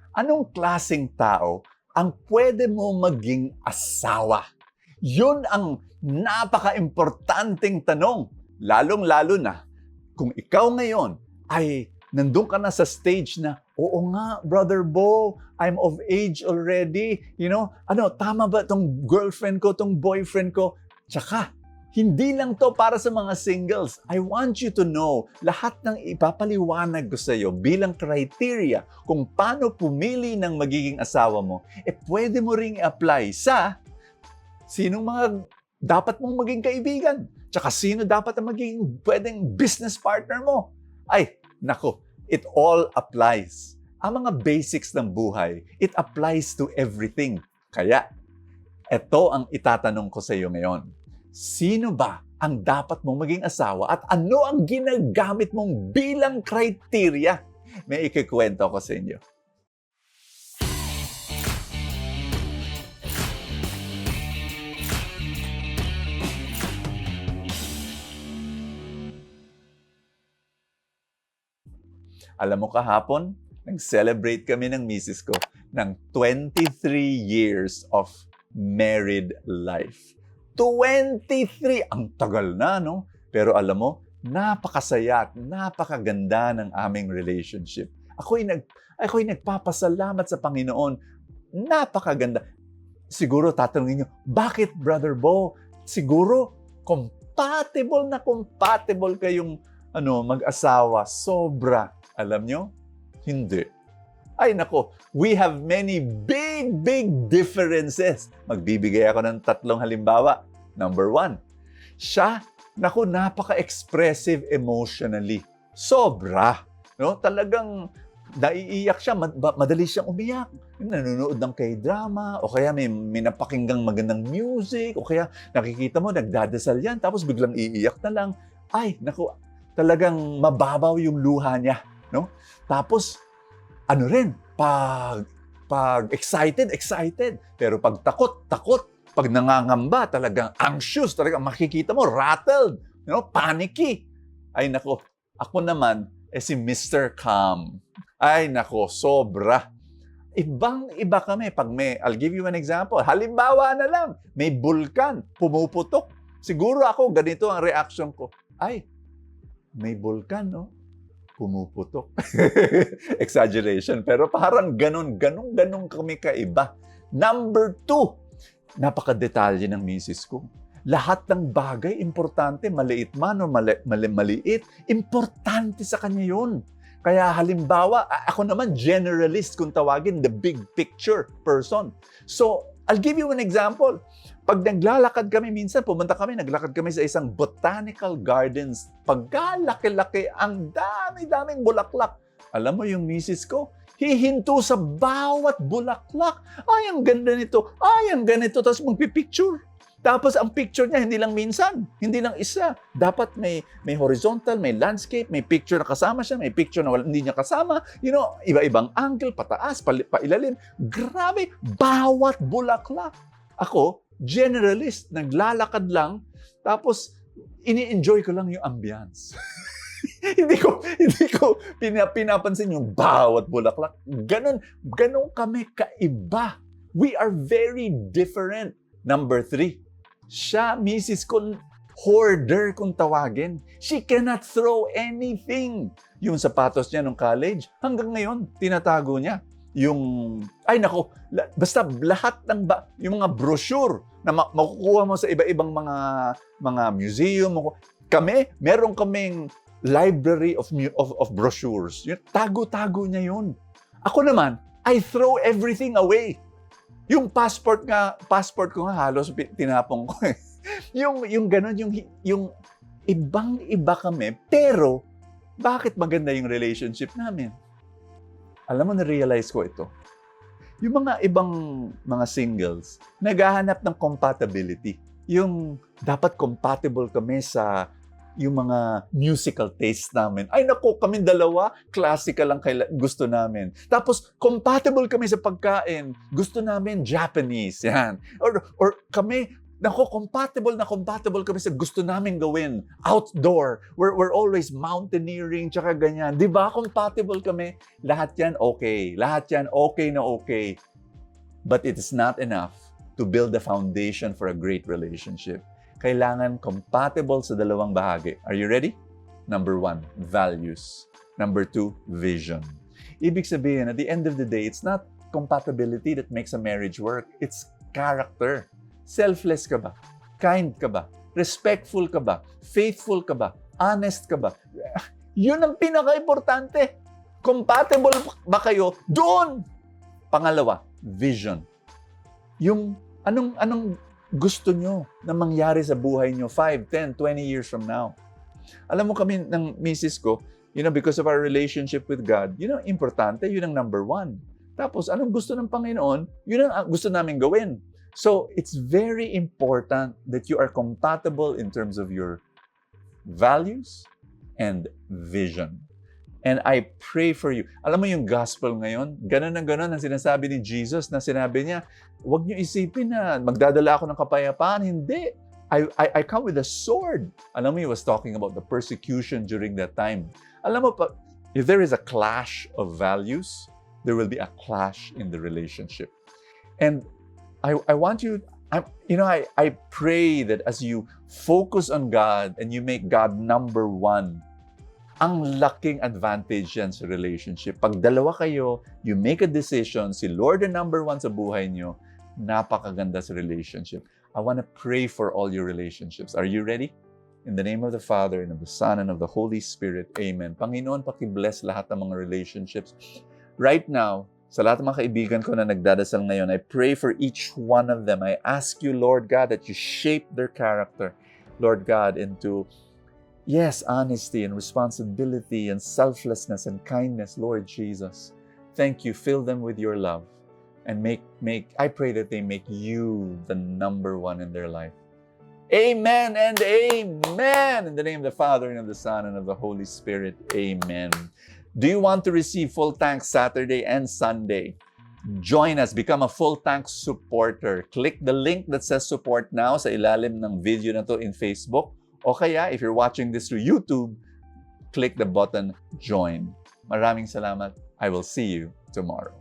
Anong klaseng tao ang pwede mo maging asawa? Yun ang napaka-importanting tanong. Lalong-lalo na kung ikaw ngayon ay nandun ka na sa stage na, oo nga, Brother Bo, I'm of age already. Tama ba tong girlfriend ko, tong boyfriend ko? Tsaka, hindi lang to para sa mga singles. I want you to know, lahat ng ipapaliwanag ko sa iyo bilang criteria kung paano pumili ng magiging asawa mo, pwede mo ring i-apply sa sinong mga dapat mong maging kaibigan. Tsaka sino dapat ang magiging pwedeng business partner mo. Ay, nako, it all applies. Ang mga basics ng buhay, it applies to everything. Kaya, ito ang itatanong ko sa iyo ngayon. Sino ba ang dapat mong maging asawa at ano ang ginagamit mong bilang criteria? May ikikwento ko sa inyo. Alam mo kahapon, nag-celebrate kami ng misis ko ng 23 years of married life. 23! Ang tagal na, no? Pero alam mo, napakasaya at napakaganda ng aming relationship. Ako'y nagpapasalamat sa Panginoon. Napakaganda. Siguro tatanungin niyo, bakit, Brother Bo? Siguro, compatible kayong mag-asawa. Sobra. Alam nyo? Hindi. Ay nako, we have many big differences. Magbibigay ako ng 3 halimbawa. Number 1, siya, napaka-expressive emotionally. Sobra. No? Talagang naiiyak siya, madali siyang umiyak. Nanonood ng K-drama, o kaya may napakinggang magandang music, o kaya nakikita mo, nagdadasal yan, tapos biglang iiyak na lang. Ay, naku, talagang mababaw yung luha niya. No? Tapos, pag excited. Pero pag takot. Pag nangangamba, talagang anxious, talagang makikita mo, rattled, panicky. Ay nako, ako naman, si Mr. Calm. Ay nako, sobra. Ibang-iba kami. I'll give you an example. Halimbawa na lang, may bulkan, pumuputok. Siguro ako, ganito ang reaction ko. Ay, may bulkan, no? Pumuputok. Exaggeration. Pero parang ganun kami kaiba. Number 2, napakadetalye ng misis ko. Lahat ng bagay, importante, maliit man o maliit, importante sa kanya yun. Kaya halimbawa, ako naman generalist kung tawagin, the big picture person. So, I'll give you an example. Pag naglalakad kami, minsan naglakad kami sa isang botanical gardens. Pagkalaki-laki, ang dami-daming bulaklak. Alam mo yung misis ko, hihinto sa bawat bulaklak. Ay, ang ganda nito. Ay, ang ganito. Tapos magpipicture. Tapos ang picture niya, hindi lang minsan. Hindi lang isa. Dapat may horizontal, may landscape, may picture na kasama siya, may picture na hindi niya kasama. Iba-ibang angle, pataas, pailalim. Grabe, bawat bulaklak. Ako, generalist, naglalakad lang, tapos ini-enjoy ko lang yung ambience. hindi ko pinapansin yung bawat bulaklak. Ganon kami kaiba. We are very different. Number 3, siya, misis ko, hoarder kung tawagin. She cannot throw anything. Yung sapatos niya nung college, hanggang ngayon, tinatago niya. Basta lahat ng yung mga brochure na makukuha mo sa iba-ibang mga museum. Meron kaming library of brochures. Tago-tago niya yun. Ako naman, I throw everything away. Yung passport ko nga halos tinapong ko eh. yung ganon, yung ibang-iba kami, pero bakit maganda yung relationship namin? Alam mo, na-realize ko ito. Yung mga ibang mga singles, naghahanap ng compatibility. Yung dapat compatible kami sa yung mga musical taste namin. Ay naku, kami dalawa, classical lang gusto namin. Tapos, compatible kami sa pagkain. Gusto namin Japanese, yan. Or kami, Nako, compatible kami sa gusto namin gawin. Outdoor. We're always mountaineering, tsaka ganyan. Di ba? Compatible kami. Lahat yan okay. Lahat yan okay na okay. But it is not enough to build the foundation for a great relationship. Kailangan compatible sa dalawang bahagi. Are you ready? Number 1, values. Number 2, vision. Ibig sabihin, at the end of the day, it's not compatibility that makes a marriage work. It's character. Selfless ka ba? Kind ka ba? Respectful ka ba? Faithful ka ba? Honest ka ba? Yun ang pinaka-importante. Compatible ba kayo? Doon! Pangalawa, vision. Yung anong gusto nyo na mangyari sa buhay nyo 5, 10, 20 years from now. Alam mo kami ng misis ko, because of our relationship with God, importante, yun ang number 1. Tapos, anong gusto ng Panginoon, yun ang gusto namin gawin. So, it's very important that you are compatible in terms of your values and vision. And I pray for you. Alam mo yung gospel ngayon, ganun ang sinasabi ni Jesus na sinabi niya, huwag niyo isipin na magdadala ako ng kapayapaan. Hindi. I come with a sword. Alam mo, he was talking about the persecution during that time. Alam mo, if there is a clash of values, there will be a clash in the relationship. And I want you, I pray that as you focus on God and you make God number 1, ang laking advantage yan sa relationship. Pag dalawa kayo, you make a decision, si Lord ang number 1 sa buhay nyo, napakaganda sa relationship. I want to pray for all your relationships. Are you ready? In the name of the Father, and of the Son, and of the Holy Spirit. Amen. Panginoon, pakibless lahat ng mga relationships. Right now, sa lahat ng mga kaibigan ko na nagdadasal ngayon, I pray for each one of them. I ask you, Lord God, that you shape their character, Lord God, into, yes, honesty and responsibility and selflessness and kindness, Lord Jesus. Thank you. Fill them with your love. And I pray that they make you the number 1 in their life. Amen and amen. In the name of the Father, and of the Son, and of the Holy Spirit. Amen. Do you want to receive Full Tank Saturday and Sunday? Join us. Become a Full Tank supporter. Click the link that says support now sa ilalim ng video na to in Facebook. O kaya, if you're watching this through YouTube, click the button join. Maraming salamat. I will see you tomorrow.